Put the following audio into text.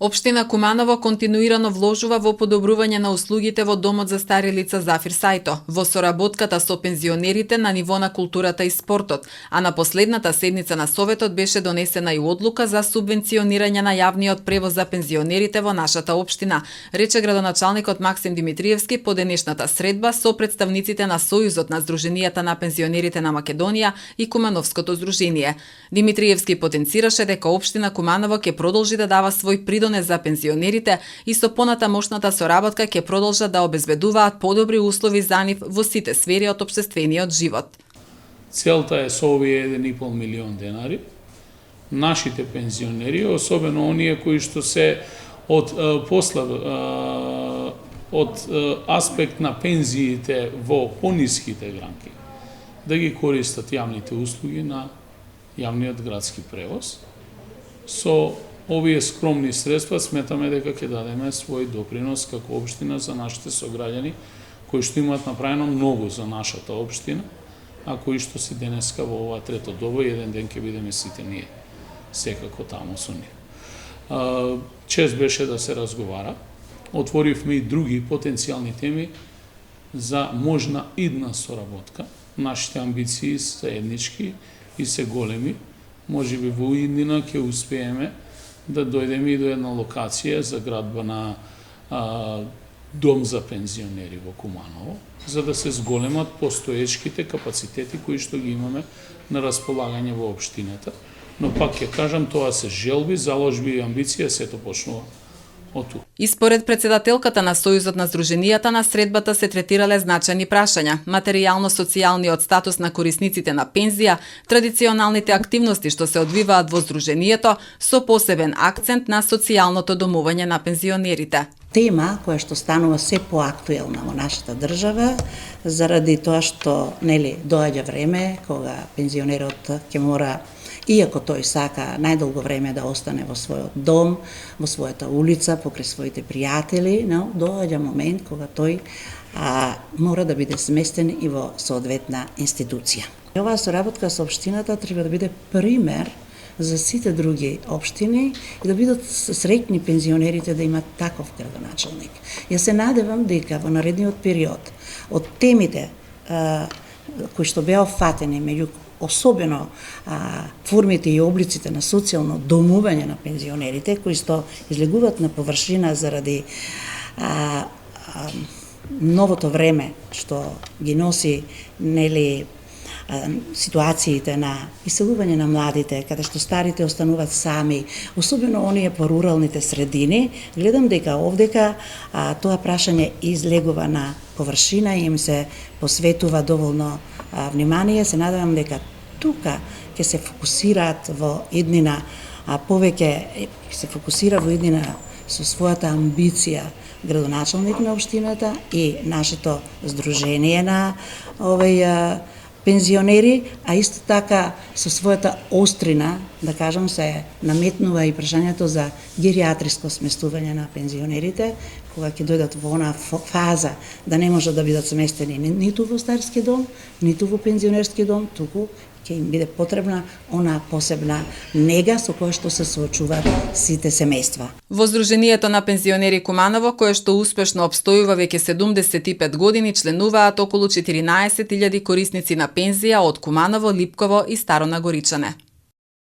Општина Куманово континуирано вложува во подобрување на услугите во домот за стари лица Зафир Сајто, во соработката со пензионерите на ниво на културата и спортот, а на последната седница на Советот беше донесена и одлука за субвенционирање на јавниот превоз за пензионерите во нашата општина, рече градоначалникот Максим Димитриевски по денешната средба со представниците на Сојузот на Сдруженијата на пензионерите на Македонија и Кумановското здружение. Димитриевски потенцираше дека општина Куманово ќе продолжи да дава свој придонес за пензионерите и со понатамошната соработка ќе продолжат да обезбедуваат подобри услови за нив во сите сфери од општествениот живот. Целта е со овие 1,5 милион денари нашите пензионери, особено оние кои што се од аспект на пензиите во пониските гранки, да ги користат јавните услуги на јавниот градски превоз. Со овие скромни средства сметаме дека ќе дадеме свој допринос како општина за нашите сограѓани кои што имаат направено многу за нашата општина, а кои што се денеска во ова трето доба, еден ден ќе бидеме сите ние секако таму со нив. Чест беше да се разговара. Отворивме и други потенцијални теми за можна идна соработка. Нашите амбиции се еднички и се големи. Можеби во иднина ќе успееме да дојдеме и до една локација за градба на дом за пензионери во Куманово, за да се зголемат постоечките капацитети кои што ги имаме на располагање во општината. Но пак ќе кажам, тоа се желби, заложби и амбиција, сето почнува од тука. И според председателката на Сојузот на Сдруженијата, на средбата се третирале значајни прашања: материјално-социјалниот статус на корисниците на пензија, традиционалните активности што се одвиваат во Сдруженијето, со посебен акцент на социјалното домување на пензионерите. Тема која што станува се поактуелна во нашата држава, заради тоа што доаѓа време кога пензионерот ќе мора, иако тој сака најдолго време да остане во својот дом, во својата улица, покрај своите пријатели, но доаѓа момент кога тој мора да биде сместен и во соодветна институција. Оваа соработка со општината треба да биде пример за сите други општини и да бидат среќни пензионерите да имат таков градоначалник. Јас се надевам дека во наредниот период од темите кои што беа фатени, меѓу особено формите и облиците на социјално домување на пензионерите, кои што излегуваат на површина заради новото време што ги носи ситуациите на иселување на младите, каде што старите остануваат сами, особено оние по руралните средини, гледам дека овдека тоа прашање излегува на површина и им се посветува доволно внимание. Се надевам дека тука ќе се фокусираат во иднина повеќе, се фокусира во иднина со својата амбиција градоначалник на општината и нашето здружение на пензионери, а исто така со својата острина, да кажам, се наметнува и прашањето за гериатриско сместување на пензионерите, кога ќе дојдат во она фаза да не можат да бидат сместени ниту во старски дом, ниту во пензионерски дом, туку ќе им биде потребна она посебна нега со која што се соочуваат сите семејства. Во Сдруженијето на пензионери Куманово, кое што успешно обстојува веќе 75 години, членуваат околу 14.000 корисници на пензија од Куманово, Липково и Старо Нагоричане.